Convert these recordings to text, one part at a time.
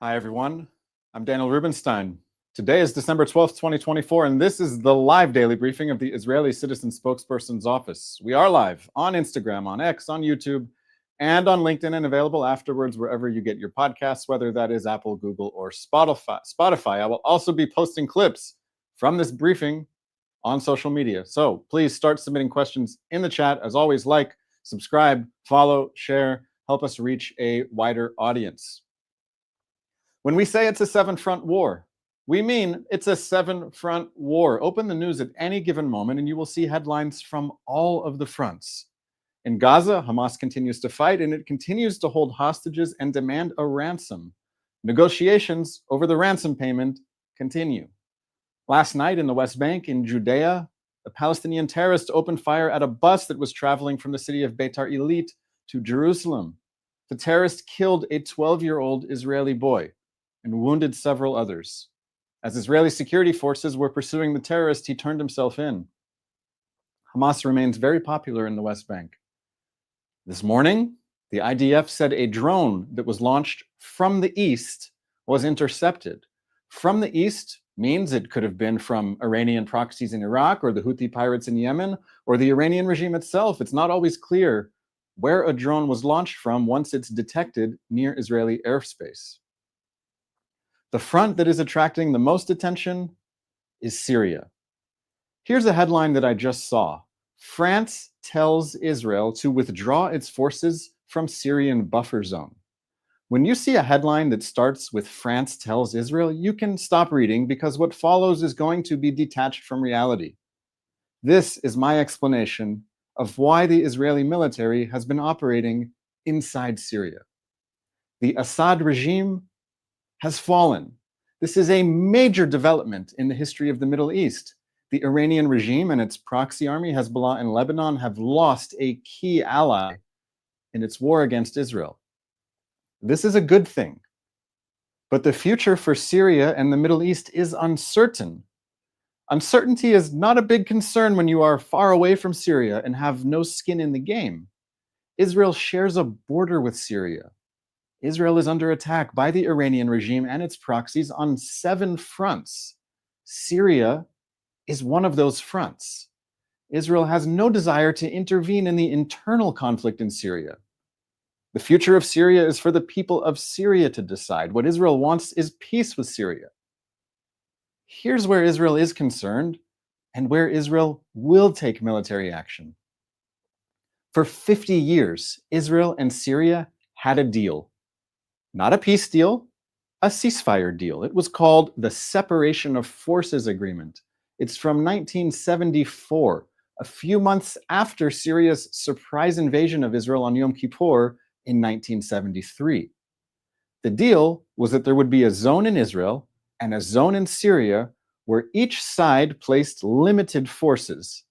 Hi, everyone. I'm Daniel Rubenstein. Today is December 12th, 2024, and this is the live daily briefing of the Israeli Citizen Spokesperson's Office. We are live on Instagram, on X, on YouTube, and on LinkedIn, and available afterwards wherever you get your podcasts, whether that is Apple, Google, or Spotify. I will also be posting clips from this briefing on social media. So please start submitting questions in the chat. As always, like, subscribe, follow, share, help us reach a wider audience. When we say it's a seven-front war, we mean it's a seven-front war. Open the news at any given moment and you will see headlines from all of the fronts. In Gaza, Hamas continues to fight and it continues to hold hostages and demand a ransom. Negotiations over the ransom payment continue. Last night in the West Bank in Judea, a Palestinian terrorist opened fire at a bus that was traveling from the city of Beitar Illit to Jerusalem. The terrorist killed a 12-year-old Israeli boy and wounded several others. As Israeli security forces were pursuing the terrorist, he turned himself in. Hamas remains very popular in the West Bank. This morning, the IDF said a drone that was launched from the east was intercepted. From the east means it could have been from Iranian proxies in Iraq or the Houthi pirates in Yemen or the Iranian regime itself. It's not always clear where a drone was launched from once it's detected near Israeli airspace. The front that is attracting the most attention is Syria. Here's a headline that I just saw. France tells Israel to withdraw its forces from Syrian buffer zone. When you see a headline that starts with France tells Israel, you can stop reading because what follows is going to be detached from reality. This is my explanation of why the Israeli military has been operating inside Syria. The Assad regime has fallen. This is a major development in the history of the Middle East. The Iranian regime and its proxy army, Hezbollah in Lebanon, have lost a key ally in its war against Israel. This is a good thing. But the future for Syria and the Middle East is uncertain. Uncertainty is not a big concern when you are far away from Syria and have no skin in the game. Israel shares a border with Syria. Israel is under attack by the Iranian regime and its proxies on 7 fronts. Syria is one of those fronts. Israel has no desire to intervene in the internal conflict in Syria. The future of Syria is for the people of Syria to decide. What Israel wants is peace with Syria. Here's where Israel is concerned and where Israel will take military action. For 50 years, Israel and Syria had a deal. Not a peace deal, a ceasefire deal. It was called the Separation of Forces Agreement. It's from 1974, a few months after Syria's surprise invasion of Israel on Yom Kippur in 1973. The deal was that there would be a zone in Israel and a zone in Syria where each side placed limited forces.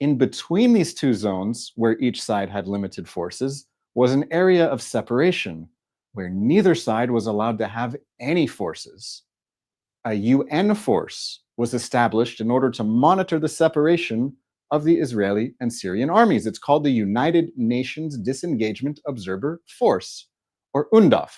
In between these two zones, where each side had limited forces, was an area of separation where neither side was allowed to have any forces. A UN force was established in order to monitor the separation of the Israeli and Syrian armies. It's called the United Nations Disengagement Observer Force, or UNDOF.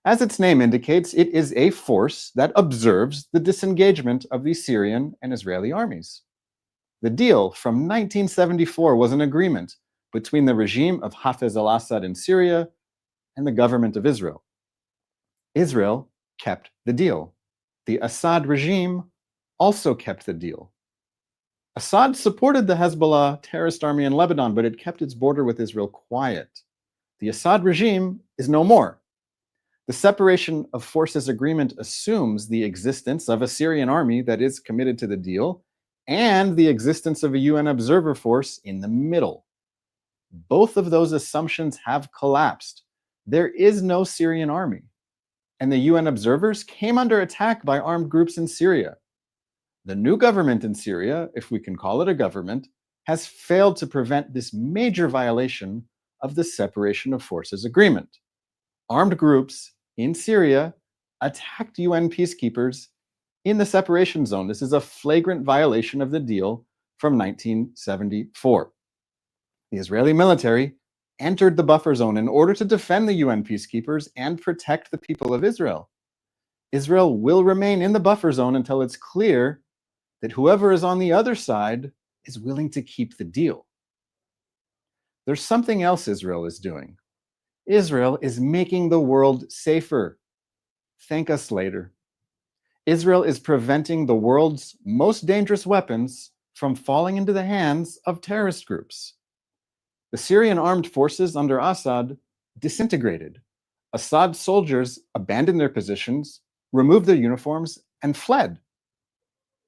As its name indicates, it is a force that observes the disengagement of the Syrian and Israeli armies. The deal from 1974 was an agreement between the regime of Hafez al-Assad in Syria and the government of Israel. Israel kept the deal. The Assad regime also kept the deal. Assad supported the Hezbollah terrorist army in Lebanon, but it kept its border with Israel quiet. The Assad regime is no more. The Separation of Forces Agreement assumes the existence of a Syrian army that is committed to the deal and the existence of a UN observer force in the middle. Both of those assumptions have collapsed. There is no Syrian army, and the UN observers came under attack by armed groups in Syria. The new government in Syria, if we can call it a government, has failed to prevent this major violation of the Separation of Forces Agreement. Armed groups in Syria attacked UN peacekeepers in the separation zone. This is a flagrant violation of the deal from 1974. The Israeli military entered the buffer zone in order to defend the UN peacekeepers and protect the people of Israel. Israel will remain in the buffer zone until it's clear that whoever is on the other side is willing to keep the deal. There's something else Israel is doing. Israel is making the world safer. Thank us later. Israel is preventing the world's most dangerous weapons from falling into the hands of terrorist groups. The Syrian armed forces under Assad disintegrated. Assad soldiers abandoned their positions, removed their uniforms, and fled.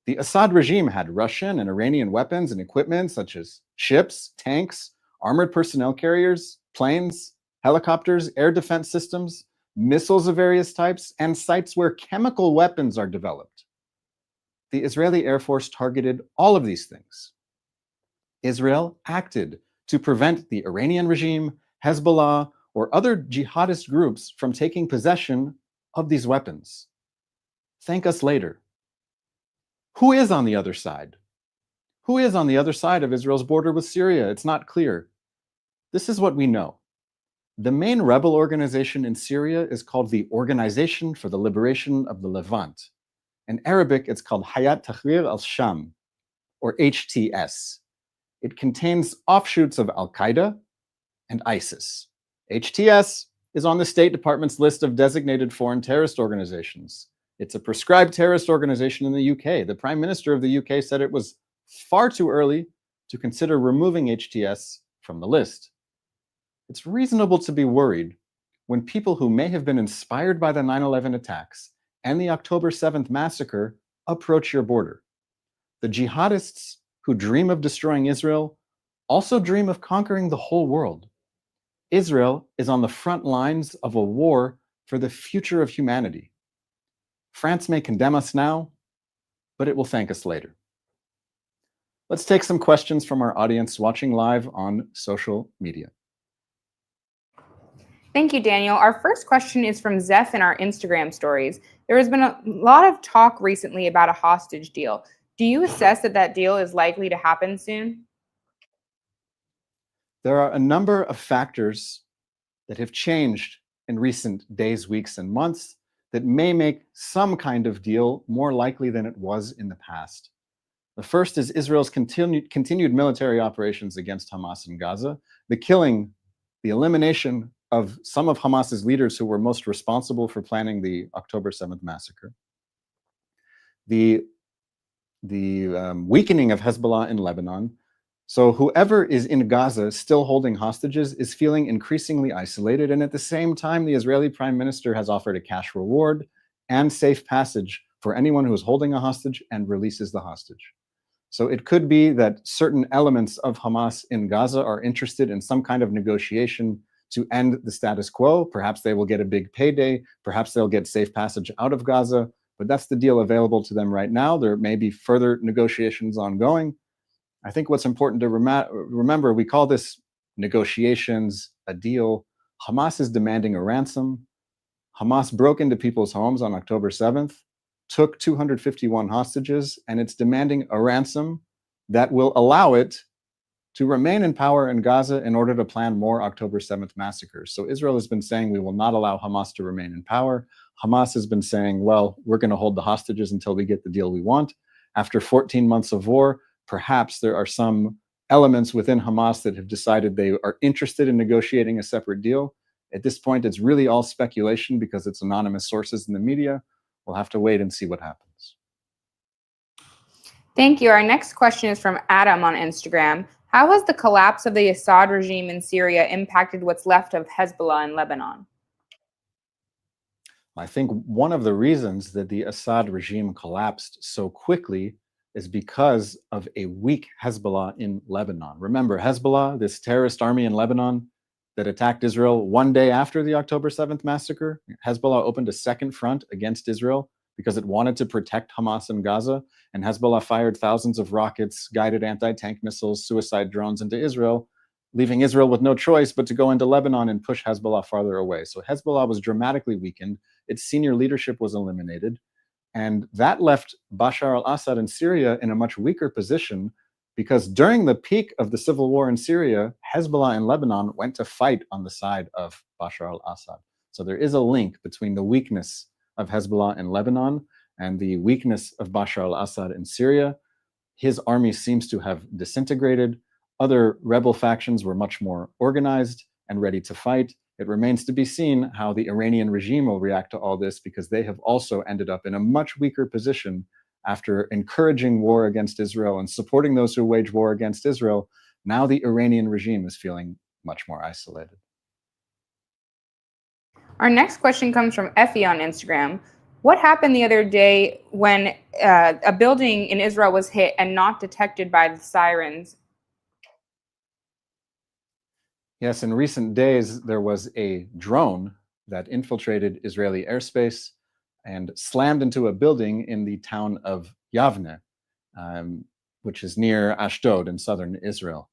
The Assad regime had Russian and Iranian weapons and equipment such as ships, tanks, armored personnel carriers, planes, helicopters, air defense systems, missiles of various types, and sites where chemical weapons are developed. The Israeli Air Force targeted all of these things. Israel acted to prevent the Iranian regime, Hezbollah, or other jihadist groups from taking possession of these weapons. Thank us later. Who is on the other side? Who is on the other side of Israel's border with Syria? It's not clear. This is what we know. The main rebel organization in Syria is called the Organization for the Liberation of the Levant. In Arabic, it's called Hayat Tahrir al-Sham, or HTS. It contains offshoots of Al-Qaeda and ISIS. HTS is on the State Department's list of designated foreign terrorist organizations. It's a proscribed terrorist organization in the UK. The Prime Minister of the UK said it was far too early to consider removing HTS from the list. It's reasonable to be worried when people who may have been inspired by the 9/11 attacks and the October 7th massacre approach your border. The jihadists who dream of destroying Israel also dream of conquering the whole world. Israel is on the front lines of a war for the future of humanity. France may condemn us now, but it will thank us later. Let's take some questions from our audience watching live on social media. Thank you, Daniel. Our first question is from Zeph in our Instagram stories. There has been a lot of talk recently about a hostage deal. Do you assess that that deal is likely to happen soon? There are a number of factors that have changed in recent days, weeks, and months that may make some kind of deal more likely than it was in the past. The first is Israel's continued military operations against Hamas in Gaza, the killing, the elimination of some of Hamas's leaders who were most responsible for planning the October 7th massacre, the weakening of Hezbollah in Lebanon. So whoever is in Gaza still holding hostages is feeling increasingly isolated. And at the same time, the Israeli Prime Minister has offered a cash reward and safe passage for anyone who is holding a hostage and releases the hostage. So it could be that certain elements of Hamas in Gaza are interested in some kind of negotiation to end the status quo. Perhaps they will get a big payday. Perhaps they'll get safe passage out of Gaza. But that's the deal available to them right now. There may be further negotiations ongoing. I think what's important to remember, we call this negotiations, a deal. Hamas is demanding a ransom. Hamas broke into people's homes on October 7th, took 251 hostages, and it's demanding a ransom that will allow it to remain in power in Gaza in order to plan more October 7th massacres. So Israel has been saying we will not allow Hamas to remain in power. Hamas has been saying, well, we're going to hold the hostages until we get the deal we want. After 14 months of war, perhaps there are some elements within Hamas that have decided they are interested in negotiating a separate deal. At this point, it's really all speculation because it's anonymous sources in the media. We'll have to wait and see what happens. Thank you. Our next question is from Adam on Instagram. How has the collapse of the Assad regime in Syria impacted what's left of Hezbollah in Lebanon? I think one of the reasons that the Assad regime collapsed so quickly is because of a weak Hezbollah in Lebanon. Remember, Hezbollah, this terrorist army in Lebanon that attacked Israel one day after the October 7th massacre, Hezbollah opened a second front against Israel because it wanted to protect Hamas in Gaza, and Hezbollah fired thousands of rockets, guided anti-tank missiles, suicide drones into Israel, leaving Israel with no choice but to go into Lebanon and push Hezbollah farther away. So Hezbollah was dramatically weakened. Its senior leadership was eliminated. And that left Bashar al-Assad in Syria in a much weaker position because during the peak of the civil war in Syria, Hezbollah in Lebanon went to fight on the side of Bashar al-Assad. So there is a link between the weakness of Hezbollah in Lebanon and the weakness of Bashar al-Assad in Syria. His army seems to have disintegrated. Other rebel factions were much more organized and ready to fight. It remains to be seen how the Iranian regime will react to all this, because they have also ended up in a much weaker position after encouraging war against Israel and supporting those who wage war against Israel. Now the Iranian regime is feeling much more isolated. Our next question comes from Effie on Instagram. What happened the other day when a building in Israel was hit and not detected by the sirens? Yes, in recent days, there was a drone that infiltrated Israeli airspace and slammed into a building in the town of Yavne, which is near Ashdod in southern Israel.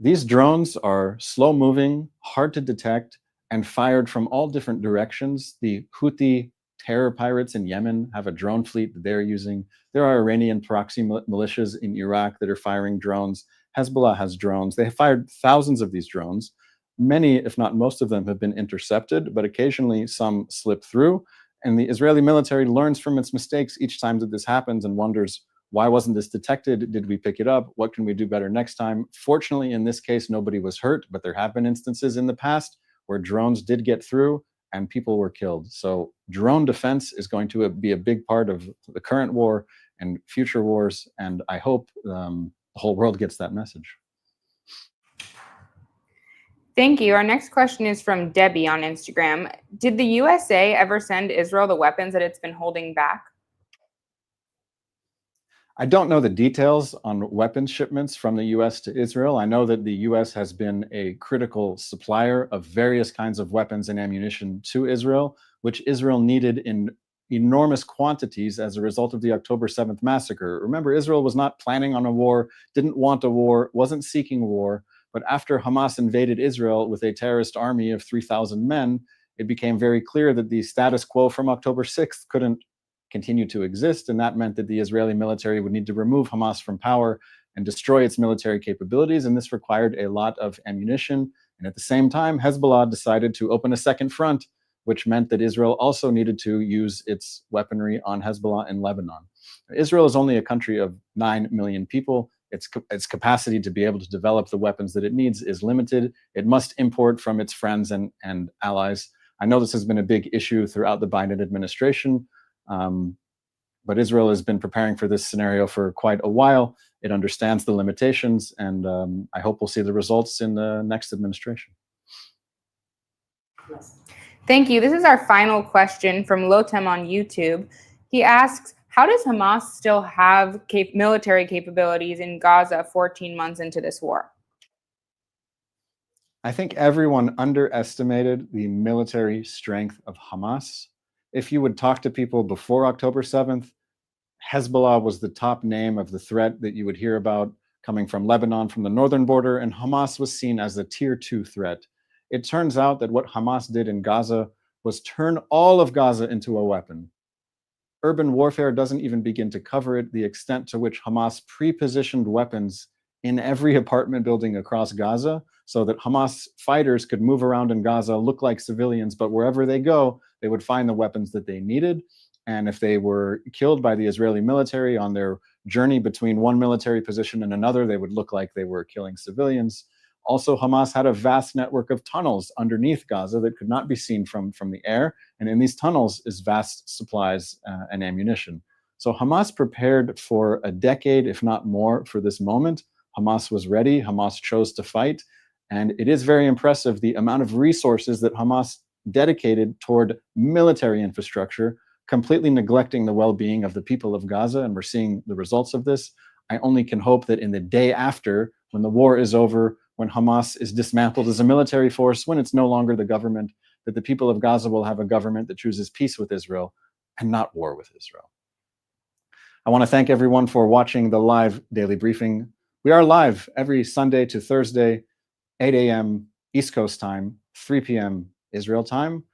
These drones are slow-moving, hard to detect, and fired from all different directions. The Houthi terror pirates in Yemen have a drone fleet that they're using. There are Iranian proxy militias in Iraq that are firing drones. Hezbollah has drones. They have fired thousands of these drones. Many, if not most of them, have been intercepted, but occasionally some slip through. And the Israeli military learns from its mistakes each time that this happens and wonders, why wasn't this detected? Did we pick it up? What can we do better next time? Fortunately, in this case, nobody was hurt, but there have been instances in the past where drones did get through and people were killed. So drone defense is going to be a big part of the current war and future wars, and I hope the whole world gets that message. Thank you. Our next question is from Debbie on Instagram. Did the USA ever send Israel the weapons that it's been holding back? I don't know the details on weapons shipments from the US to Israel. I know that the US has been a critical supplier of various kinds of weapons and ammunition to Israel, which Israel needed in enormous quantities as a result of the October 7th massacre. Remember, Israel was not planning on a war, didn't want a war, wasn't seeking war. But after Hamas invaded Israel with a terrorist army of 3,000 men, it became very clear that the status quo from October 6th couldn't continue to exist. And that meant that the Israeli military would need to remove Hamas from power and destroy its military capabilities. And this required a lot of ammunition. And at the same time, Hezbollah decided to open a second front, which meant that Israel also needed to use its weaponry on Hezbollah in Lebanon. Israel is only a country of 9 million people. Its capacity to be able to develop the weapons that it needs is limited. It must import from its friends and allies. I know this has been a big issue throughout the Biden administration, but Israel has been preparing for this scenario for quite a while. It understands the limitations, and I hope we'll see the results in the next administration. Thank you. This is our final question from Lotem on YouTube. He asks, how does Hamas still have military capabilities in Gaza 14 months into this war? I think everyone underestimated the military strength of Hamas. If you would talk to people before October 7th, Hezbollah was the top name of the threat that you would hear about coming from Lebanon, from the northern border, and Hamas was seen as a tier 2 threat. It turns out that what Hamas did in Gaza was turn all of Gaza into a weapon. Urban warfare doesn't even begin to cover it, the extent to which Hamas pre-positioned weapons in every apartment building across Gaza so that Hamas fighters could move around in Gaza, look like civilians, but wherever they go, they would find the weapons that they needed. And if they were killed by the Israeli military on their journey between one military position and another, they would look like they were killing civilians. Also, Hamas had a vast network of tunnels underneath Gaza that could not be seen from the air. And in these tunnels is vast supplies and ammunition. So Hamas prepared for a decade, if not more, for this moment. Hamas was ready. Hamas chose to fight. And it is very impressive the amount of resources that Hamas dedicated toward military infrastructure, completely neglecting the well-being of the people of Gaza. And we're seeing the results of this. I only can hope that in the day after, when the war is over, when Hamas is dismantled as a military force, when it's no longer the government, that the people of Gaza will have a government that chooses peace with Israel and not war with Israel. I want to thank everyone for watching the live daily briefing. We are live every Sunday to Thursday, 8 a.m. East Coast time, 3 p.m. Israel time.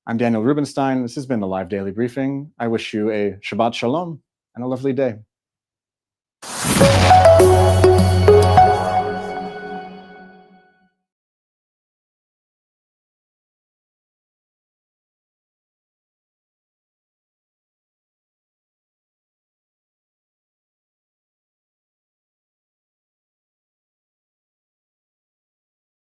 I'm Daniel Rubenstein. This has been the live daily briefing. I wish you a Shabbat Shalom and a lovely day.